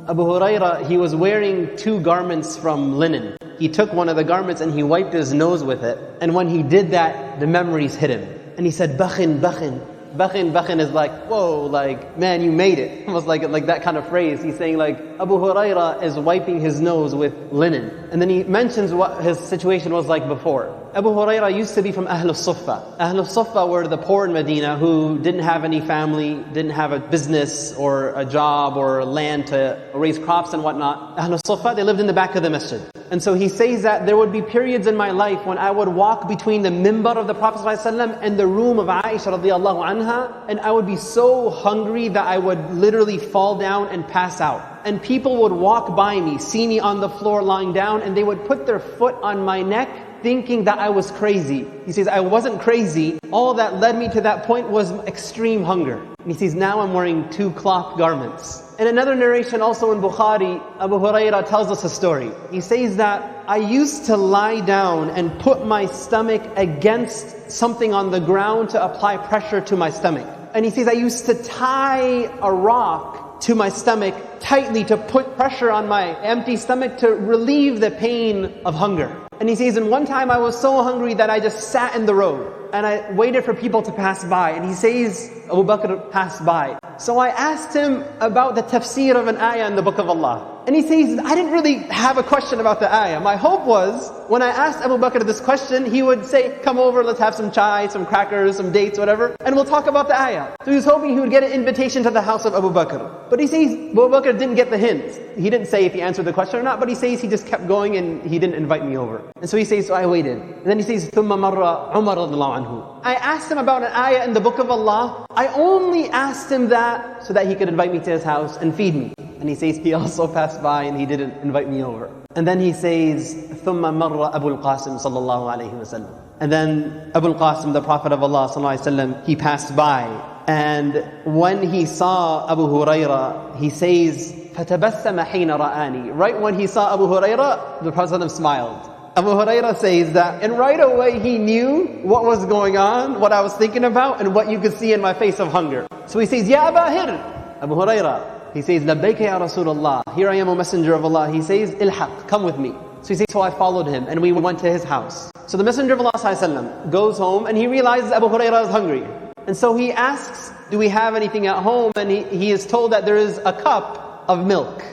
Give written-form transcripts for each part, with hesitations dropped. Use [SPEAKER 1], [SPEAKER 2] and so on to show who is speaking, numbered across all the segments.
[SPEAKER 1] Abu Huraira, he was wearing 2 garments from linen. He took one of the garments and he wiped his nose with it. And when he did that, the memories hit him. And he said, Bakhin, Bakhin. Bakhin, Bakhin is like, whoa, like, man, you made it. Almost like that kind of phrase. He's saying like, Abu Huraira is wiping his nose with linen. And then he mentions what his situation was like before. Abu Huraira used to be from Ahlul Suffa. Ahlul Suffa were the poor in Medina who didn't have any family, didn't have a business or a job or land to raise crops and whatnot. Ahlul Suffa, they lived in the back of the masjid. And so he says that there would be periods in my life when I would walk between the mimbar of the Prophet ﷺ and the room of Aisha radiallahu anha, and I would be so hungry that I would literally fall down and pass out. And people would walk by me, see me on the floor lying down, and they would put their foot on my neck thinking that I was crazy. He says, I wasn't crazy. All that led me to that point was extreme hunger. And he says, now I'm wearing 2 cloth garments. In another narration also in Bukhari, Abu Huraira tells us a story. He says that I used to lie down and put my stomach against something on the ground to apply pressure to my stomach. And he says I used to tie a rock to my stomach tightly to put pressure on my empty stomach to relieve the pain of hunger. And he says, and one time I was so hungry that I just sat in the road and I waited for people to pass by. And he says, Abu Bakr passed by. So I asked him about the tafsir of an ayah in the book of Allah. And he says, I didn't really have a question about the ayah. My hope was, when I asked Abu Bakr this question, he would say, come over, let's have some chai, some crackers, some dates, whatever, and we'll talk about the ayah. So he was hoping he would get an invitation to the house of Abu Bakr. But he says, Abu Bakr didn't get the hint. He didn't say if he answered the question or not, but he says he just kept going and he didn't invite me over. And so he says, so I waited. And then he says, ثُمَّ مَرَّ عُمَرَ رَضِيَ اللَّهُ عَنْهُ. I asked him about an ayah in the book of Allah. I only asked him that so that he could invite me to his house and feed me. And he says he also passed by and he didn't invite me over. And then he says, ثُمَّ مَرَّ أَبُو الْقَاسِمِ صَلَّى اللَّهُ عَلَيْهِ وَسَلَّمَ. And then Abu al-Qasim, the Prophet of Allah sallallahu alaihi wasallam, he passed by. And when he saw Abu Huraira, he says, فَتَبَسَّمَ حِينَ رَآنِي. Right when he saw Abu Huraira, the Prophet smiled. Abu Huraira says that, and right away he knew what was going on, what I was thinking about, and what you could see in my face of hunger. So he says, Ya Aba Hir, Abu Huraira. He says, Labbaika ya Rasulullah. Here I am, a messenger of Allah. He says, Ilhaq, come with me. So he says, so I followed him and we went to his house. So the messenger of Allah ﷺ goes home and he realizes Abu Huraira is hungry. And so he asks, do we have anything at home? And he is told that there is a cup of milk.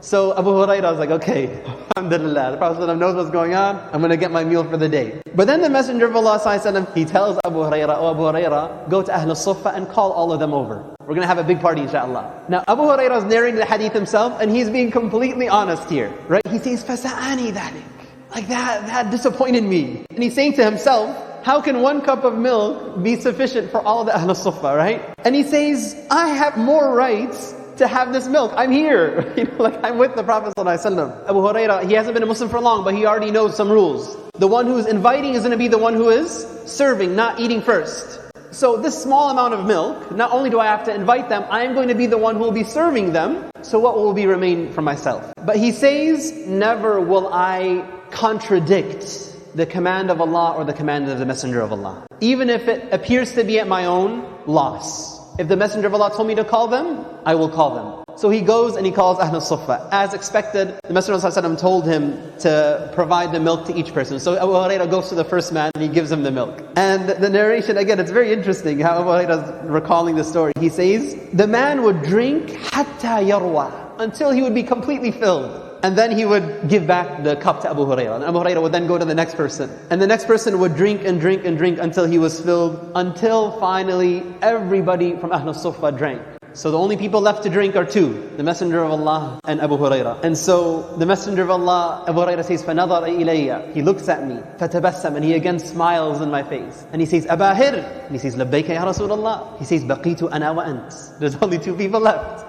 [SPEAKER 1] So Abu Huraira was like, okay, alhamdulillah, the Prophet ﷺ knows what's going on, I'm going to get my meal for the day. But then the messenger of Allah ﷺ, he tells Abu Huraira, oh Abu Huraira, go to Ahlul Suffa and call all of them over. We're going to have a big party inshallah. Now Abu Huraira is narrating the hadith himself and he's being completely honest here, right? He says, فَسَعَانِي ذَلِكَ. Like that disappointed me. And he's saying to himself, how can 1 cup of milk be sufficient for all of the Ahlul Suffa, right? And he says, I have more rights to have this milk. I'm here. Like I'm with the Prophet ﷺ. Abu Huraira, he hasn't been a Muslim for long, but he already knows some rules. The one who's inviting is going to be the one who is serving, not eating first. So this small amount of milk, not only do I have to invite them, I am going to be the one who will be serving them. So what will be remain for myself? But he says, never will I contradict the command of Allah or the command of the Messenger of Allah. Even if it appears to be at my own loss. If the Messenger of Allah told me to call them, I will call them. So he goes and he calls Ahlul Suffa. As expected, the Messenger of Allah told him to provide the milk to each person. So Abu Huraira goes to the first man and he gives him the milk. And the narration, again, it's very interesting how Abu Huraira is recalling the story. He says, the man would drink hatta yarwa, until he would be completely filled. And then he would give back the cup to Abu Huraira. And Abu Huraira would then go to the next person. And the next person would drink and drink and drink until he was filled. Until finally everybody from Ahlul Suffa drank. So the only people left to drink are 2. The Messenger of Allah and Abu Huraira. And so the Messenger of Allah, Abu Huraira says, فَنَظَرَ إِلَيَّ. He looks at me. فَتَبَسَّمَ. And he again smiles in my face. And he says, Aba Hir. And he says, لَبَّيْكَ يَا رَسُولَ اللَّهِ. He says, بَقِيتُ أَنَا وَأَنْتِ. There's only 2 people left.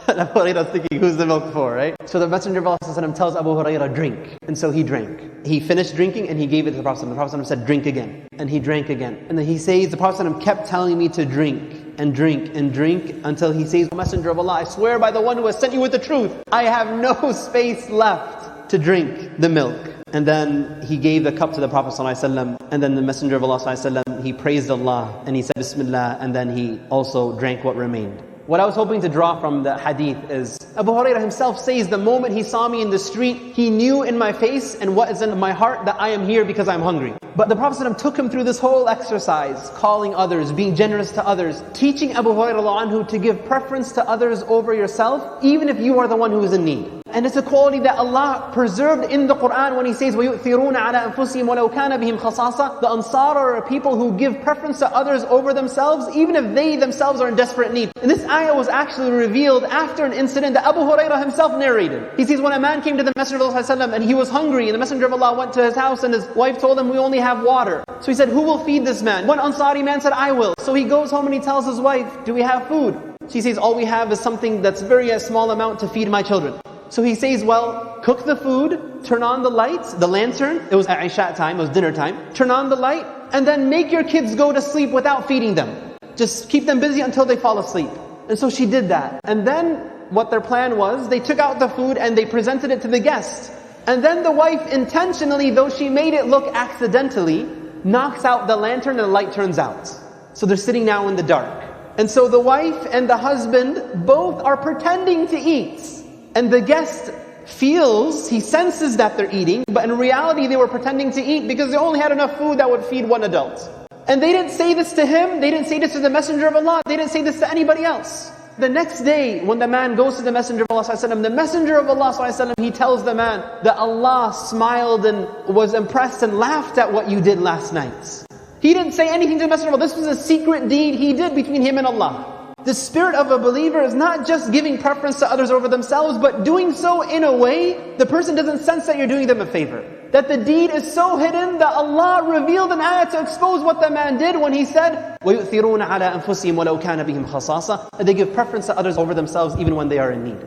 [SPEAKER 1] And Abu Huraira is thinking, who's the milk for, right? So the Messenger of Allah tells Abu Huraira, drink. And so he drank. He finished drinking and he gave it to the Prophet. The Prophet said, drink again. And he drank again. And then he says, the Prophet kept telling me to drink and drink and drink until he says, Messenger of Allah, I swear by the one who has sent you with the truth, I have no space left to drink the milk. And then he gave the cup to the Prophet ﷺ, and then the Messenger of Allah ﷺ, he praised Allah and he said Bismillah, and then he also drank what remained. What I was hoping to draw from the hadith is, Abu Hurairah himself says, the moment he saw me in the street, he knew in my face and what is in my heart that I am here because I'm hungry. But the Prophet ﷺ took him through this whole exercise, calling others, being generous to others, teaching Abu Hurairah anhu to give preference to others over yourself, even if you are the one who is in need. And it's a quality that Allah preserved in the Qur'an when He says, وَيُؤْثِرُونَ عَلَىٰ أَنفُسِهِمْ وَلَوْ كَانَ بِهِمْ خَصَاصَةٌ. The Ansar are people who give preference to others over themselves, even if they themselves are in desperate need. And this ayah was actually revealed after an incident that Abu Hurairah himself narrated. He says, when a man came to the Messenger of Allah ﷺ and he was hungry, and the Messenger of Allah went to his house and his wife told him, we only have water. So he said, who will feed this man? One Ansari man said, I will. So he goes home and he tells his wife, do we have food? She says, all we have is something that's very a small amount to feed my children. So he says, well, cook the food, turn on the lights, the lantern. It was at Isha time, it was dinner time. Turn on the light, and then make your kids go to sleep without feeding them. Just keep them busy until they fall asleep. And so she did that. And then what their plan was, they took out the food and they presented it to the guests. And then the wife intentionally, though she made it look accidentally, knocks out the lantern and the light turns out. So they're sitting now in the dark. And so the wife and the husband both are pretending to eat. And the guest feels, he senses that they're eating, but in reality they were pretending to eat because they only had enough food that would feed one adult. And they didn't say this to him, they didn't say this to the Messenger of Allah, they didn't say this to anybody else. The next day, when the man goes to the Messenger of Allah ﷺ, the Messenger of Allah ﷺ, he tells the man that Allah smiled and was impressed and laughed at what you did last night. He didn't say anything to the Messenger of Allah. This was a secret deed he did between him and Allah. The spirit of a believer is not just giving preference to others over themselves, but doing so in a way the person doesn't sense that you're doing them a favor. That the deed is so hidden that Allah revealed an ayah to expose what the man did when he said, وَيُؤْثِرُونَ عَلَىٰ أَنفُسِهِمْ وَلَوْ كَانَ بِهِمْ خَصَاصَةٌ. That they give preference to others over themselves even when they are in need.